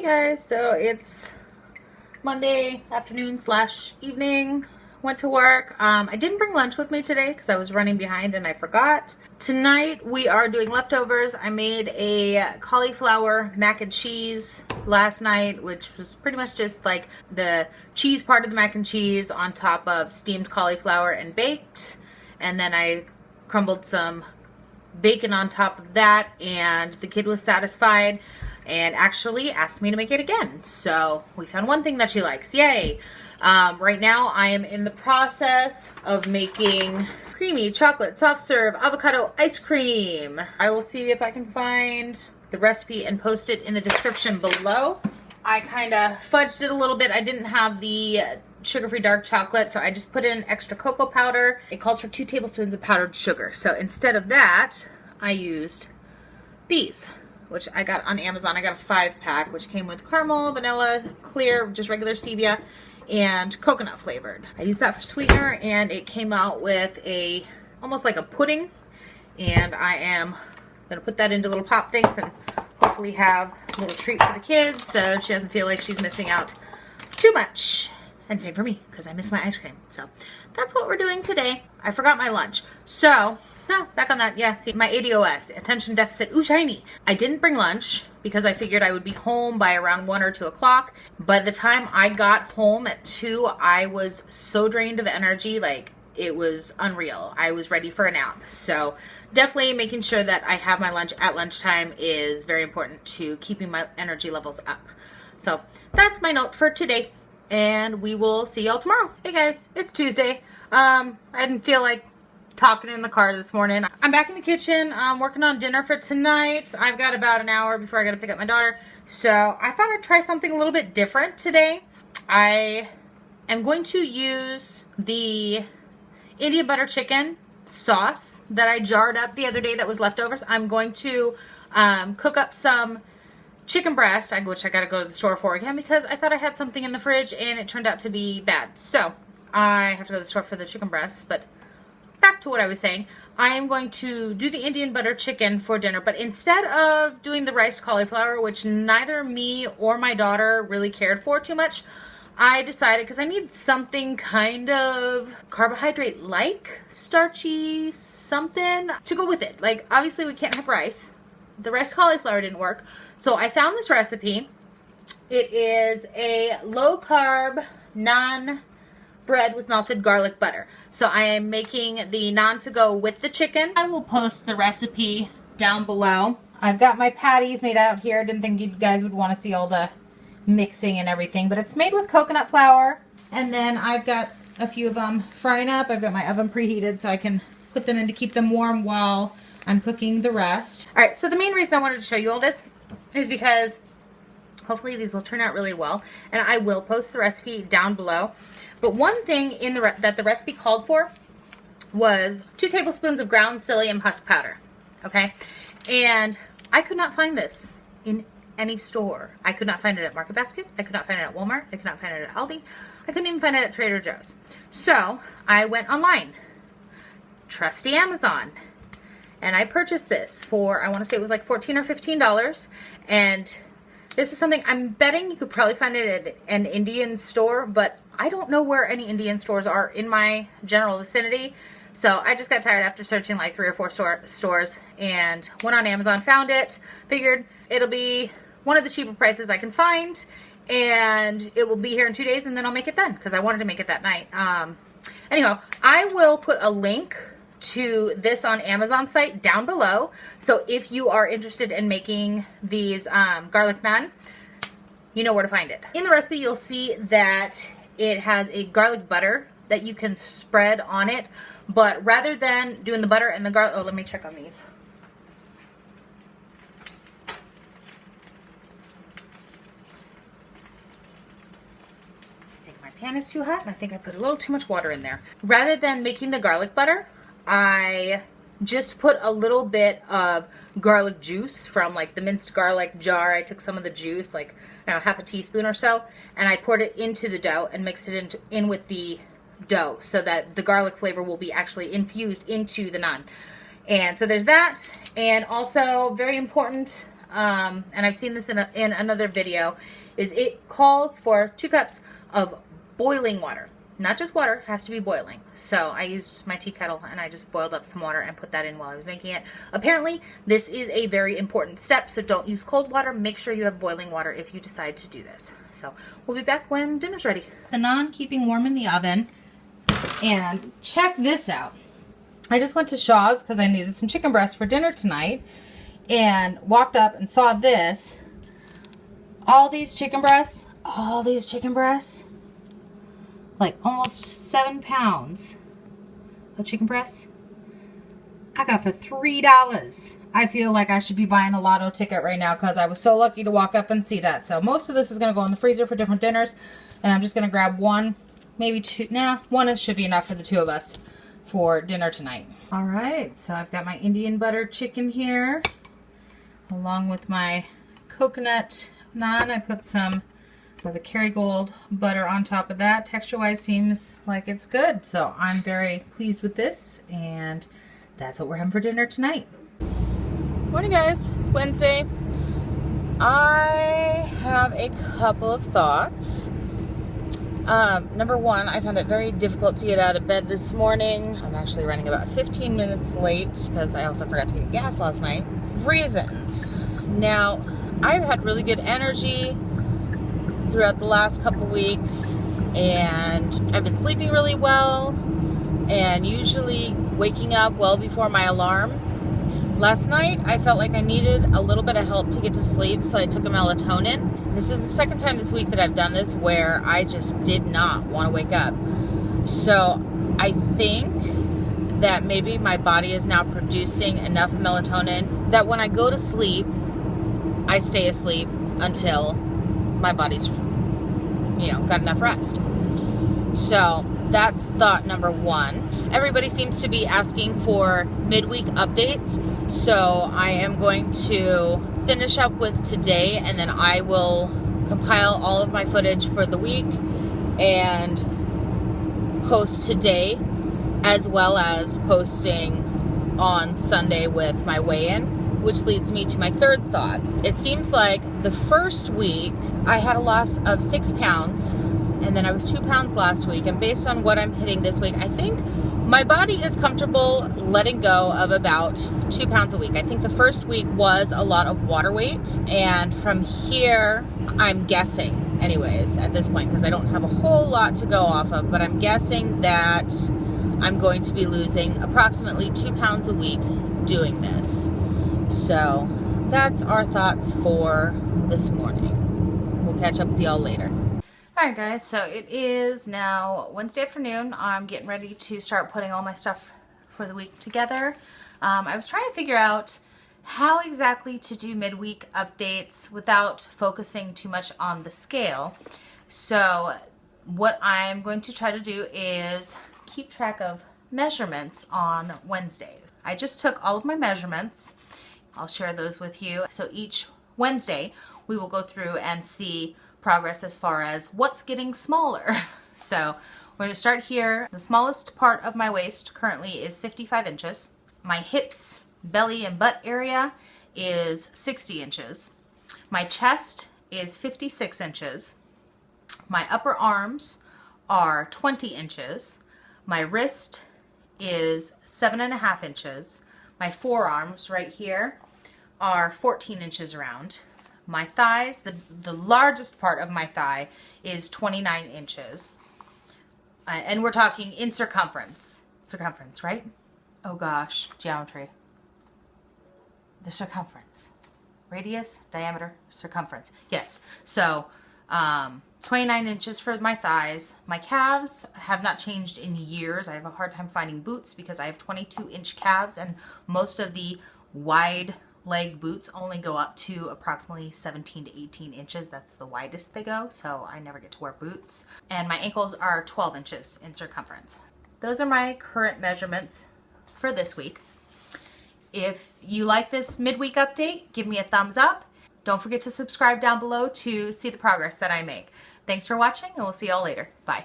Guys, so it's Monday afternoon slash evening. Went to work. I didn't bring lunch with me today because I was running behind and I forgot. Tonight we are doing leftovers. I made a cauliflower mac and cheese last night, which was pretty much just like the cheese part of the mac and cheese on top of steamed cauliflower and baked. And then I crumbled some bacon on top of that, and the kid was satisfied and actually asked me to make it again. So we found one thing that she likes. Yay! Right now I am in the process of making creamy chocolate soft serve avocado ice cream. I will see if I can find the recipe and post it in the description below. I kind of fudged it a little bit. I didn't have the sugar-free dark chocolate, so I just put in extra cocoa powder. It calls for 2 tablespoons of powdered sugar. So instead of that, I used these, which I got on Amazon. I got a 5-pack, which came with caramel, vanilla, clear, just regular stevia, and coconut flavored. I used that for sweetener, and it came out with almost like a pudding. And I am gonna put that into little pop things and hopefully have a little treat for the kids so she doesn't feel like she's missing out too much. And same for me, because I miss my ice cream. So that's what we're doing today. I forgot my lunch. So, back on that. Yeah, see, my ADOS, attention deficit, ooh, shiny. I didn't bring lunch because I figured I would be home by around 1 or 2 o'clock. By the time I got home at 2, I was so drained of energy, like it was unreal. I was ready for a nap. So definitely making sure that I have my lunch at lunchtime is very important to keeping my energy levels up. So that's my note for today. And we will see y'all tomorrow. Hey guys, it's Tuesday. I didn't feel like talking in the car this morning. I'm back in the kitchen. I'm working on dinner for tonight. I've got about an hour before I got to pick up my daughter. So I thought I'd try something a little bit different today. I am going to use the Indian butter chicken sauce that I jarred up the other day that was leftovers. I'm going to cook up some chicken breast, which I got to go to the store for again because I thought I had something in the fridge and it turned out to be bad. So I have to go to the store for the chicken breasts. But back to what I was saying, I am going to do the Indian butter chicken for dinner. But instead of doing the riced cauliflower, which neither me or my daughter really cared for too much, I decided, because I need something kind of carbohydrate-like, starchy something to go with it. Like, obviously we can't have rice. The riced cauliflower didn't work. So I found this recipe. It is a low-carb naan bread with melted garlic butter. So I am making the naan to go with the chicken. I will post the recipe down below. I've got my patties made out here. Didn't think you guys would want to see all the mixing and everything, but it's made with coconut flour. And then I've got a few of them frying up. I've got my oven preheated so I can put them in to keep them warm while I'm cooking the rest. All right, so the main reason I wanted to show you all this is because hopefully these will turn out really well, and I will post the recipe down below. But one thing in that the recipe called for was 2 tablespoons of ground psyllium husk powder, okay? And I could not find this in any store. I could not find it at Market Basket. I could not find it at Walmart. I could not find it at Aldi. I couldn't even find it at Trader Joe's. So I went online, trusty Amazon, and I purchased this for, I want to say it was like $14 or $15. And this is something I'm betting you could probably find it at an Indian store, but I don't know where any Indian stores are in my general vicinity. So I just got tired after searching like 3 or 4 stores and went on Amazon, found it, figured it'll be one of the cheaper prices I can find, and it will be here in 2 days, and then I'll make it then because I wanted to make it that night. Anyhow, I will put a link to this on Amazon site down below. So if you are interested in making these garlic naan, you know where to find it. In the recipe, you'll see that it has a garlic butter that you can spread on it. But rather than doing the butter and the garlic, oh, let me check on these. I think my pan is too hot, and I think I put a little too much water in there. Rather than making the garlic butter, I just put a little bit of garlic juice from like the minced garlic jar. I took some of the juice, like half a teaspoon or so, and I poured it into the dough and mixed it in with the dough so that the garlic flavor will be actually infused into the naan. And so there's that. And also very important, and I've seen this in another video, is it calls for 2 cups of boiling water. Not just water, it has to be boiling. So I used my tea kettle and I just boiled up some water and put that in while I was making it. Apparently, this is a very important step, so don't use cold water. Make sure you have boiling water if you decide to do this. So we'll be back when dinner's ready. The naan keeping warm in the oven. And check this out. I just went to Shaw's because I needed some chicken breast for dinner tonight and walked up and saw this. All these chicken breasts, like almost 7 pounds of chicken breasts, I got for $3. I feel like I should be buying a lotto ticket right now because I was so lucky to walk up and see that. So most of this is going to go in the freezer for different dinners, and I'm just going to grab one, maybe two. Nah, one should be enough for the 2 of us for dinner tonight. All right, so I've got my Indian butter chicken here, along with my coconut naan. I put some of the Kerrygold butter on top of that. Texture-wise seems like it's good, so I'm very pleased with this, and that's what we're having for dinner tonight. Morning, guys. It's Wednesday. I have a couple of thoughts. Number one, I found it very difficult to get out of bed this morning. I'm actually running about 15 minutes late because I also forgot to get gas last night. Reasons. Now, I've had really good energy throughout the last couple weeks, and I've been sleeping really well and usually waking up well before my alarm. Last night I felt like I needed a little bit of help to get to sleep, so I took a melatonin. This is the second time this week that I've done this where I just did not want to wake up. So I think that maybe my body is now producing enough melatonin that when I go to sleep, I stay asleep until my body's, got enough rest. So that's thought number one. Everybody seems to be asking for midweek updates, so I am going to finish up with today, and then I will compile all of my footage for the week and post today, as well as posting on Sunday with my weigh-in. Which leads me to my third thought. It seems like the first week I had a loss of 6 pounds, and then I was 2 pounds last week, and based on what I'm hitting this week, I think my body is comfortable letting go of about 2 pounds a week. I think the first week was a lot of water weight, and from here, I'm guessing, anyways, at this point, because I don't have a whole lot to go off of, but I'm guessing that I'm going to be losing approximately 2 pounds a week doing this. So that's our thoughts for this morning. We'll catch up with y'all later. Alright guys, so it is now Wednesday afternoon. I'm getting ready to start putting all my stuff for the week together. I was trying to figure out how exactly to do midweek updates without focusing too much on the scale. So what I'm going to try to do is keep track of measurements on Wednesdays. I just took all of my measurements. I'll share those with you. So each Wednesday, we will go through and see progress as far as what's getting smaller. So we're going to start here. The smallest part of my waist currently is 55 inches. My hips, belly, and butt area is 60 inches. My chest is 56 inches. My upper arms are 20 inches. My wrist is 7.5 inches. My forearms right here are 14 inches around. My thighs, the largest part of my thigh is 29 inches. And we're talking in circumference. Circumference, right? Oh gosh, geometry. The circumference. Radius, diameter, circumference. Yes, so 29 inches for my thighs. My calves have not changed in years. I have a hard time finding boots because I have 22-inch calves, and most of the wide leg boots only go up to approximately 17 to 18 inches. That's the widest they go, so I never get to wear boots. And my ankles are 12 inches in circumference. Those are my current measurements for this week. If you like this midweek update, give me a thumbs up. Don't forget to subscribe down below to see the progress that I make. Thanks for watching, and we'll see y'all later. Bye.